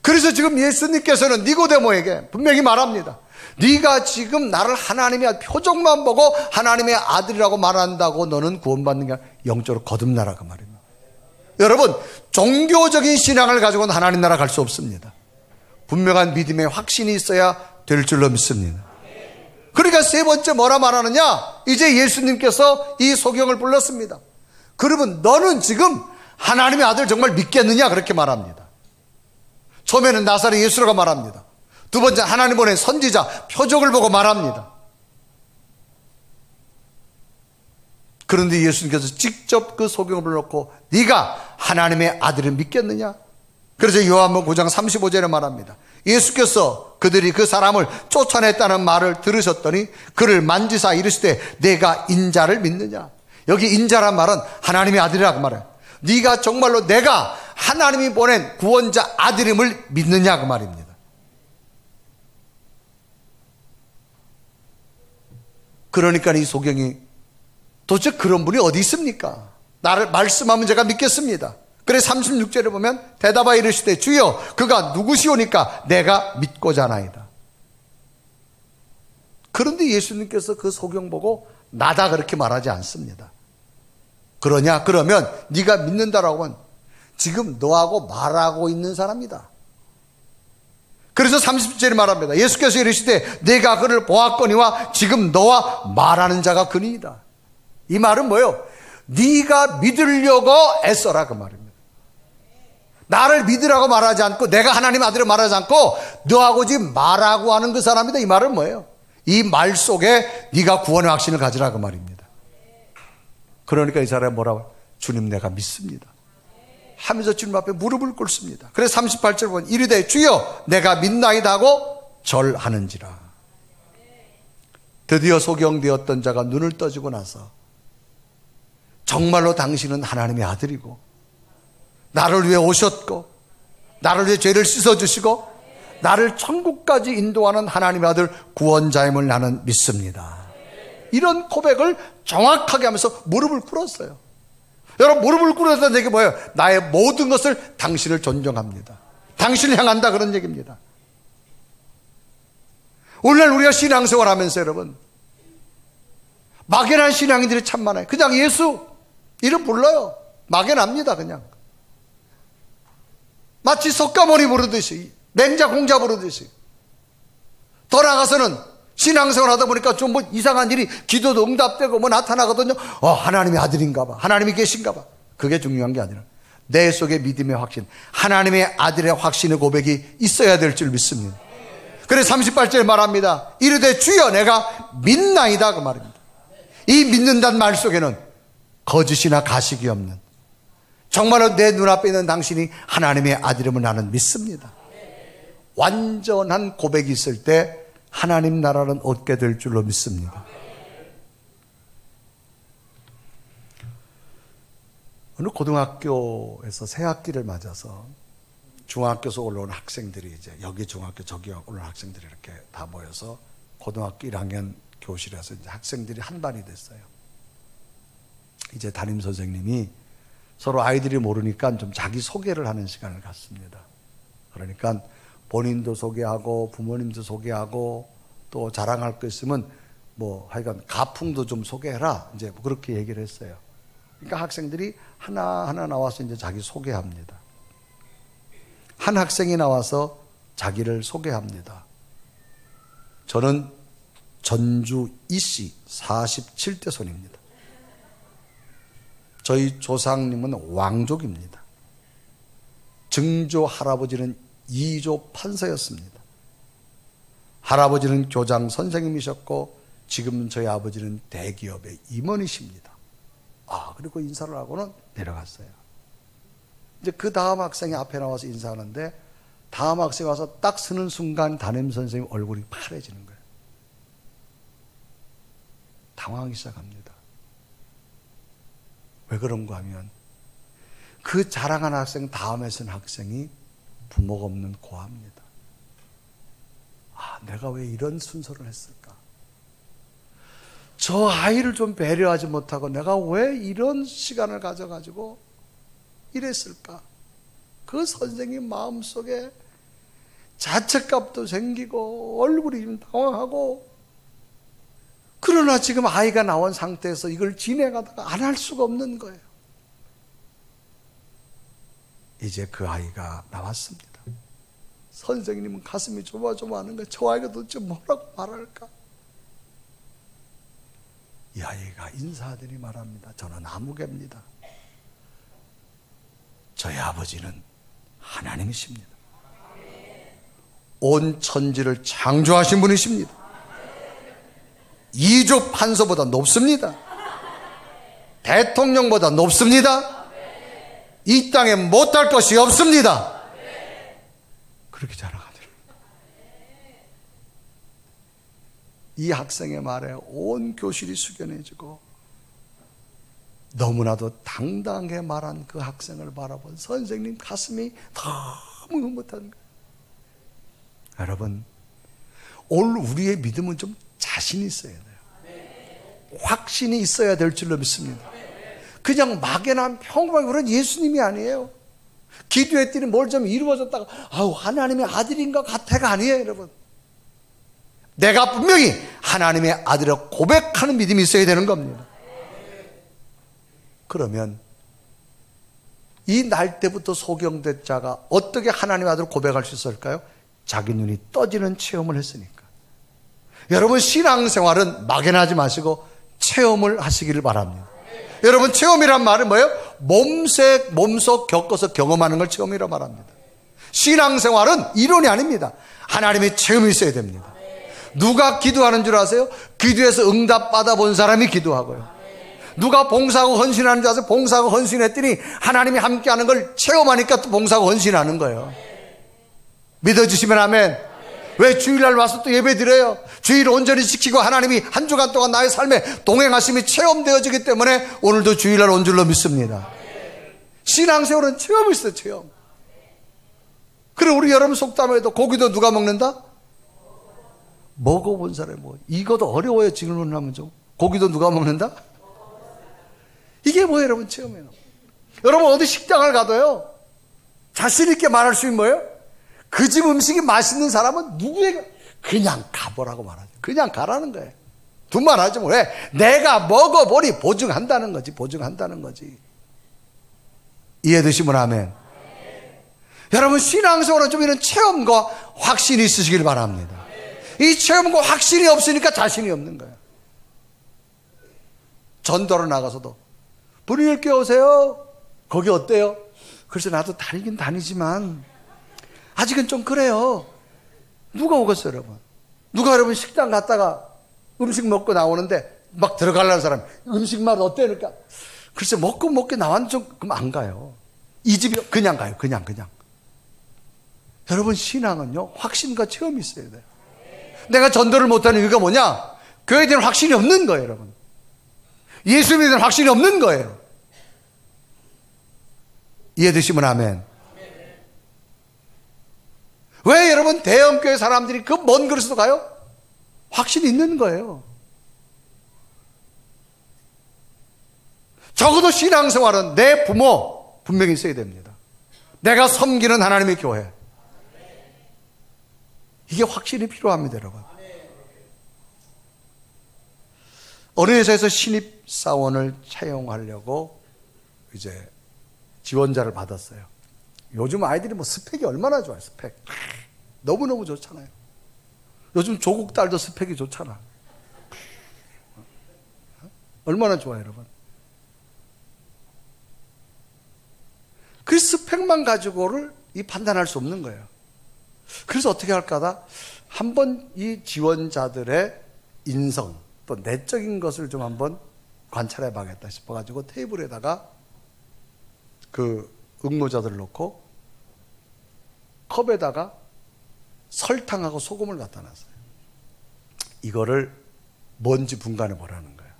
그래서 지금 예수님께서는 니고데모에게 분명히 말합니다. 네가 지금 나를 하나님의 표정만 보고 하나님의 아들이라고 말한다고 너는 구원받는 게 아니라 영적으로 거듭나라, 그 말입니다. 여러분, 종교적인 신앙을 가지고는 하나님 나라 갈 수 없습니다. 분명한 믿음의 확신이 있어야 될 줄로 믿습니다. 그러니까 세 번째 뭐라 말하느냐? 이제 예수님께서 이 소경을 불렀습니다. 그러면 너는 지금 하나님의 아들 정말 믿겠느냐? 그렇게 말합니다. 처음에는 나사렛 예수라고 말합니다. 두 번째 하나님 보낸 선지자 표적을 보고 말합니다. 그런데 예수님께서 직접 그 소경을 불러놓고 네가 하나님의 아들을 믿겠느냐? 그래서 요한복음 9장 35절에 말합니다. 예수께서 그들이 그 사람을 쫓아냈다는 말을 들으셨더니 그를 만지사 이르시되 내가 인자를 믿느냐. 여기 인자란 말은 하나님의 아들이라고 말해요. 네가 정말로 내가 하나님이 보낸 구원자 아들임을 믿느냐 그 말입니다. 그러니까 이 소경이 도대체 그런 분이 어디 있습니까? 나를 말씀하면 제가 믿겠습니다. 그래 36절에 보면 대답하여 이르시되 주여 그가 누구시오니까 내가 믿고자 하나이다. 그런데 예수님께서 그 소경 보고 나다 그렇게 말하지 않습니다. 그러냐? 그러면 네가 믿는다라고 하면 지금 너하고 말하고 있는 사람이다. 그래서 30절에 말합니다. 예수께서 이르시되 내가 그를 보았거니와 지금 너와 말하는 자가 그니이다. 이 말은 뭐예요? 네가 믿으려고 애써라 그 말입니다. 나를 믿으라고 말하지 않고 내가 하나님 아들을 말하지 않고 너하고 지금 말하고 하는 그 사람이다. 이 말은 뭐예요? 이 말 속에 네가 구원의 확신을 가지라 그 말입니다. 그러니까 이 사람이 뭐라고? 주님 내가 믿습니다 하면서 주님 앞에 무릎을 꿇습니다. 그래서 38절 보면 이르되 주여 내가 믿나이다 하고 절하는지라. 드디어 소경되었던 자가 눈을 떠주고 나서 정말로 당신은 하나님의 아들이고 나를 위해 오셨고 나를 위해 죄를 씻어주시고 나를 천국까지 인도하는 하나님의 아들 구원자임을 나는 믿습니다. 이런 고백을 정확하게 하면서 무릎을 꿇었어요. 여러분 무릎을 꿇었다는 얘기 뭐예요? 나의 모든 것을 당신을 존경합니다. 당신을 향한다 그런 얘기입니다. 오늘날 우리가 신앙생활 하면서 여러분 막연한 신앙인들이 참 많아요. 그냥 예수 이름 불러요. 막연합니다. 그냥 마치 석가모니 부르듯이 맹자공자 부르듯이. 더 나아가서는 신앙생활 하다 보니까 좀 뭐 이상한 일이 기도도 응답되고 뭐 나타나거든요. 하나님의 아들인가 봐. 하나님이 계신가 봐. 그게 중요한 게 아니라 내 속에 믿음의 확신, 하나님의 아들의 확신의 고백이 있어야 될 줄 믿습니다. 그래서 38절에 말합니다. 이르되 주여 내가 믿나이다 그 말입니다. 이 믿는다는 말 속에는 거짓이나 가식이 없는 정말로 내 눈앞에 있는 당신이 하나님의 아들임을 나는 믿습니다. 완전한 고백이 있을 때 하나님 나라는 얻게 될 줄로 믿습니다. 어느 고등학교에서 새 학기를 맞아서 중학교에서 올라온 학생들이 이제 여기 중학교 저기 올라온 학생들이 이렇게 다 모여서 고등학교 1학년 교실에서 이제 학생들이 한 반이 됐어요. 이제 담임 선생님이 서로 아이들이 모르니까 좀 자기 소개를 하는 시간을 갖습니다. 그러니까 본인도 소개하고 부모님도 소개하고 또 자랑할 거 있으면 뭐 하여간 가풍도 좀 소개해라 이제 뭐 그렇게 얘기를 했어요. 그러니까 학생들이 하나하나 나와서 이제 자기 소개합니다. 한 학생이 나와서 자기를 소개합니다. 저는 전주 이씨 47대 손입니다. 저희 조상님은 왕족입니다. 증조 할아버지는 2조 판사였습니다. 할아버지는 교장 선생님이셨고 지금은 저희 아버지는 대기업의 임원이십니다. 그리고 인사를 하고는 내려갔어요. 이제 그 다음 학생이 앞에 나와서 인사하는데 다음 학생이 와서 딱 서는 순간 담임 선생님 얼굴이 파래지는 거예요. 당황하기 시작합니다. 왜 그런가 하면 그 자랑하는 학생 다음에 쓴 학생이 부모가 없는 고아입니다. 내가 왜 이런 순서를 했을까? 저 아이를 좀 배려하지 못하고 내가 왜 이런 시간을 가져가지고 이랬을까? 그 선생님 마음속에 자책감도 생기고 얼굴이 좀 당황하고 그러나 지금 아이가 나온 상태에서 이걸 진행하다가 안 할 수가 없는 거예요. 이제 그 아이가 나왔습니다. 선생님은 가슴이 조마조마하는 거예요. 저 아이가 도대체 뭐라고 말할까? 이 아이가 인사하더니 말합니다. 저는 아무개입니다. 저희 아버지는 하나님이십니다. 온 천지를 창조하신 분이십니다. 2조 판서보다 높습니다. 대통령보다 높습니다. 이 땅에 못할 것이 없습니다. 그렇게 자랑하더라고요. 이 학생의 말에 온 교실이 숙연해지고 너무나도 당당하게 말한 그 학생을 바라본 선생님 가슴이 너무 흐뭇한 거예요. 여러분, 오늘 우리의 믿음은 좀 자신이 있어야 돼요. 확신이 있어야 될 줄로 믿습니다. 그냥 막연한 평범한 그런 예수님이 아니에요. 기도했더니 뭘 좀 이루어졌다가 아우 하나님의 아들인 것 같아가 아니에요. 여러분, 내가 분명히 하나님의 아들을 고백하는 믿음이 있어야 되는 겁니다. 그러면 이 날 때부터 소경된 자가 어떻게 하나님의 아들을 고백할 수 있을까요? 자기 눈이 떠지는 체험을 했으니까. 여러분, 신앙생활은 막연하지 마시고 체험을 하시기를 바랍니다. 여러분, 체험이란 말은 뭐예요? 몸속 겪어서 경험하는 걸 체험이라고 말합니다. 신앙생활은 이론이 아닙니다. 하나님의 체험이 있어야 됩니다. 누가 기도하는 줄 아세요? 기도해서 응답 받아본 사람이 기도하고요. 누가 봉사하고 헌신하는 줄 아세요? 봉사하고 헌신했더니 하나님이 함께하는 걸 체험하니까 또 봉사하고 헌신하는 거예요. 믿어주시면 아멘. 왜 주일날 와서 또 예배 드려요? 주일 온전히 지키고 하나님이 한 주간 동안 나의 삶에 동행하심이 체험되어지기 때문에 오늘도 주일날 온 줄로 믿습니다. 신앙생활은 체험이 있어요. 체험. 그래, 우리 여러분 속담에도 고기도 누가 먹는다? 먹어본 사람이 뭐. 이것도 어려워요. 질문을 하면 좀. 고기도 누가 먹는다? 이게 뭐예요, 여러분? 체험이에요. 여러분, 어디 식당을 가도요, 자신 있게 말할 수 있는 뭐예요? 그 집 음식이 맛있는 사람은 누구에게 그냥 가보라고 말하죠. 그냥 가라는 거예요. 두말하지 뭐. 왜? 내가 먹어보니 보증한다는 거지. 보증한다는 거지. 이해되시면 아멘. 여러분, 신앙생활은 좀 이런 체험과 확신이 있으시길 바랍니다. 이 체험과 확신이 없으니까 자신이 없는 거예요. 전도로 나가서도 분위기를 깨우세요. 거기 어때요? 그래서 나도 다니긴 다니지만 아직은 좀 그래요. 누가 오겠어요, 여러분? 누가 여러분 식당 갔다가 음식 먹고 나오는데 막 들어가려는 사람 음식 맛 어때요? 그러니까 글쎄 먹고 나왔는데 좀 그럼 안 가요. 이 집이 그냥 가요. 그냥. 여러분, 신앙은요, 확신과 체험이 있어야 돼요. 내가 전도를 못하는 이유가 뭐냐? 교회에 대한 확신이 없는 거예요, 여러분. 예수님에 대한 확신이 없는 거예요. 이해되시면 아멘. 왜 여러분 대형교회 사람들이 그 먼 거리에서도 가요? 확신이 있는 거예요. 적어도 신앙생활은 내 부모 분명히 있어야 됩니다. 내가 섬기는 하나님의 교회. 이게 확신이 필요합니다, 여러분. 어느 회사에서 신입사원을 채용하려고 이제 지원자를 받았어요. 요즘 아이들이 뭐 스펙이 얼마나 좋아요, 스펙. 너무너무 좋잖아요. 요즘 조국 딸도 스펙이 좋잖아. 얼마나 좋아요, 여러분. 그 스펙만 가지고를 판단할 수 없는 거예요. 그래서 어떻게 할까 하다 한번 이 지원자들의 인성 또 내적인 것을 좀 한번 관찰해 봐야겠다 싶어가지고 테이블에다가 그 응모자들을 놓고 컵에다가 설탕하고 소금을 갖다 놨어요. 이거를 먼지 분간해 보라는 거예요.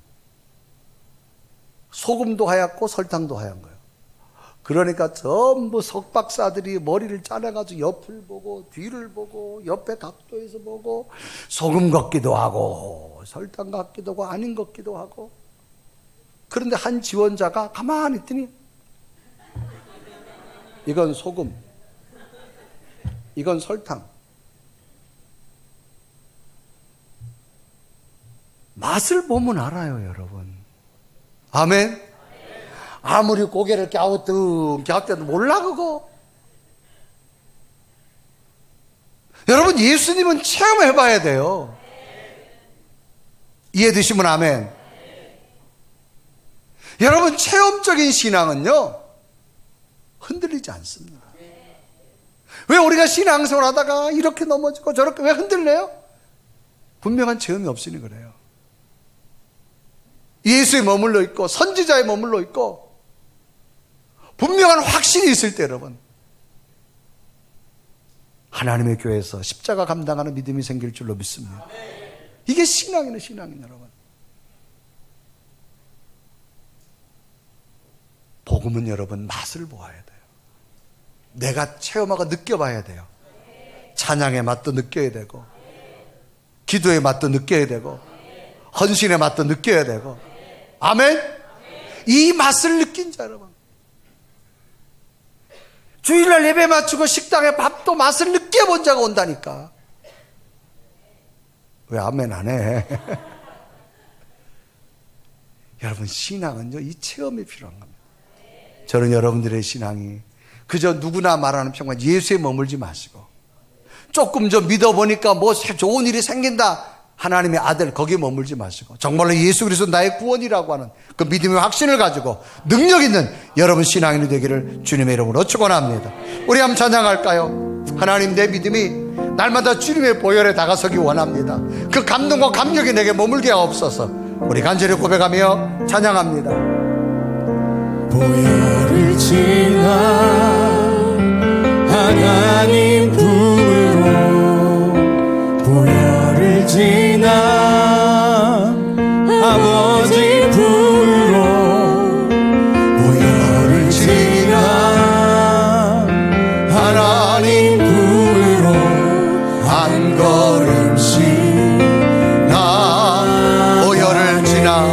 소금도 하얗고 설탕도 하얀 거예요. 그러니까 전부 석박사들이 머리를 짜내가지고 옆을 보고 뒤를 보고 옆에 각도에서 보고 소금 같기도 하고 설탕 같기도 하고 아닌 것 같기도 하고. 그런데 한 지원자가 가만히 있더니 이건 소금, 이건 설탕. 맛을 보면 알아요, 여러분. 아멘. 아무리 고개를 갸우뚱갸우뚱 몰라 그거. 여러분, 예수님은 체험해 봐야 돼요. 이해되시면 아멘. 여러분, 체험적인 신앙은요 흔들리지 않습니다. 왜 우리가 신앙생활 하다가 이렇게 넘어지고 저렇게 왜 흔들려요? 분명한 체험이 없으니 그래요. 예수에 머물러 있고 선지자에 머물러 있고 분명한 확신이 있을 때 여러분, 하나님의 교회에서 십자가 감당하는 믿음이 생길 줄로 믿습니다. 이게 신앙이네, 신앙이네, 여러분. 복음은 여러분 맛을 보아야 돼요. 내가 체험하고 느껴봐야 돼요. 찬양의 맛도 느껴야 되고, 기도의 맛도 느껴야 되고, 헌신의 맛도 느껴야 되고. 아멘? 이 맛을 느낀 자, 여러분. 주일날 예배 마치고 식당에 밥도 맛을 느껴본 자가 온다니까. 왜 아멘 안 해? 여러분, 신앙은요, 이 체험이 필요한 겁니다. 저는 여러분들의 신앙이 그저 누구나 말하는 평간 예수에 머물지 마시고, 조금 좀 믿어보니까 뭐 좋은 일이 생긴다, 하나님의 아들, 거기에 머물지 마시고, 정말로 예수 그리스도 나의 구원이라고 하는 그 믿음의 확신을 가지고 능력 있는 여러분 신앙인이 되기를 주님의 이름으로 축원합니다. 우리 한번 찬양할까요? 하나님, 내 믿음이 날마다 주님의 보혈에 다가서기 원합니다. 그 감동과 감격이 내게 머물게 하옵소서. 우리 간절히 고백하며 찬양합니다. 보혈을 지나 하나님 품으로, 보혈을 지나 아버지 품으로, 보혈을 지나 하나님 품으로 한 걸음씩 나 보혈을 지나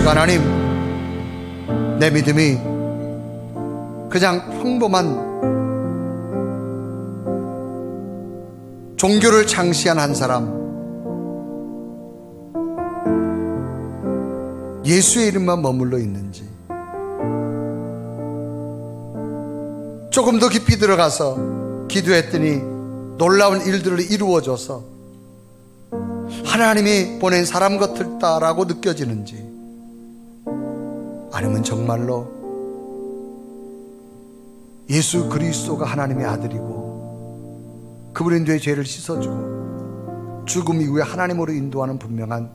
하나님, 내 믿음이 그냥 평범한 종교를 창시한 한 사람, 예수의 이름만 머물러 있는지, 조금 더 깊이 들어가서 기도했더니 놀라운 일들을 이루어줘서 하나님이 보낸 사람 같았다라고 느껴지는지, 아니면 정말로 예수 그리스도가 하나님의 아들이고 그분의 뇌 죄를 씻어주고 죽음 이후에 하나님으로 인도하는 분명한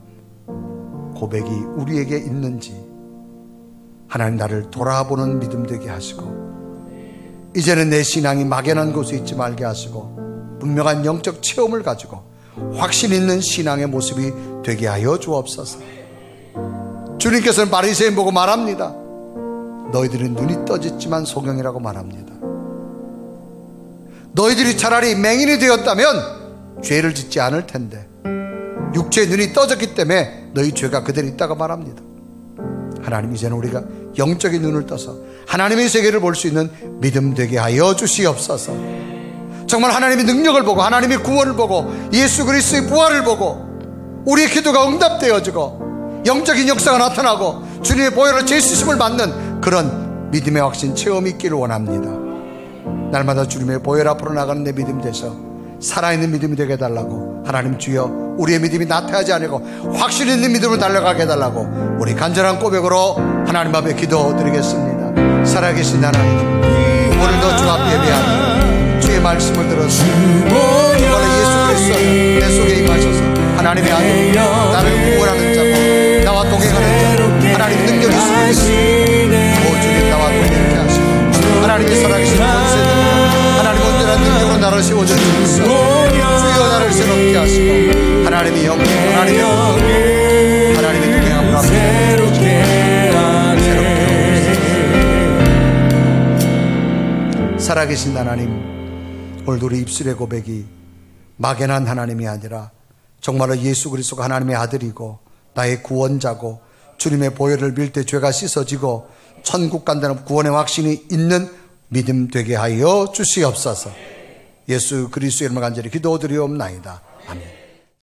고백이 우리에게 있는지, 하나님 나를 돌아보는 믿음 되게 하시고, 이제는 내 신앙이 막연한 곳에 있지 말게 하시고, 분명한 영적 체험을 가지고 확신 있는 신앙의 모습이 되게 하여 주옵소서. 주님께서는 바리새인 보고 말합니다. 너희들은 눈이 떠졌지만 소경이라고 말합니다. 너희들이 차라리 맹인이 되었다면 죄를 짓지 않을 텐데, 육체의 눈이 떠졌기 때문에 너희 죄가 그대로 있다고 말합니다. 하나님, 이제는 우리가 영적인 눈을 떠서 하나님의 세계를 볼 수 있는 믿음 되게 하여 주시옵소서. 정말 하나님의 능력을 보고, 하나님의 구원을 보고, 예수 그리스도의 부활을 보고 우리의 기도가 응답되어지고 영적인 역사가 나타나고 주님의 보혈로 죄 씻음을 받는 그런 믿음의 확신 체험이 있기를 원합니다. 날마다 주님의 보혈 앞으로 나가는 내 믿음 돼서 살아있는 믿음이 되게 해달라고, 하나님 주여 우리의 믿음이 나태하지 않고 확신 있는 믿음을 달려가게 해달라고 우리 간절한 고백으로 하나님 앞에 기도드리겠습니다. 살아계신 하나님, 오늘도 주 앞에 예배하며 주의 말씀을 들어서 정말 예수 그리스도 내 속에 임하셔서 하나님의 아들, 나를 구원하는 자고 나와 동행하는 자, 하나님의 능력이 있음을 믿습니다. 오 주님, 나와 동행케 하시고 하나님의 살아계신 권세 능력, 하나님 온전한 능력으로 나를 세워줘 주시옵소서. 주여 나를 새롭게 하시고 하나님의 영광, 하나님의 영광, 하나님의 동행함을 합니다. 새롭게 하옵소서. 살아계신 하나님, 오늘도 우리 입술의 고백이 막연한 하나님이 아니라 정말로 예수 그리스도가 하나님의 아들이고 나의 구원자고 주님의 보혈을 빌 때 죄가 씻어지고 천국 간다는 구원의 확신이 있는 믿음 되게 하여 주시옵소서. 예수 그리스도의 이름으로 간절히 기도드리옵나이다. 아멘.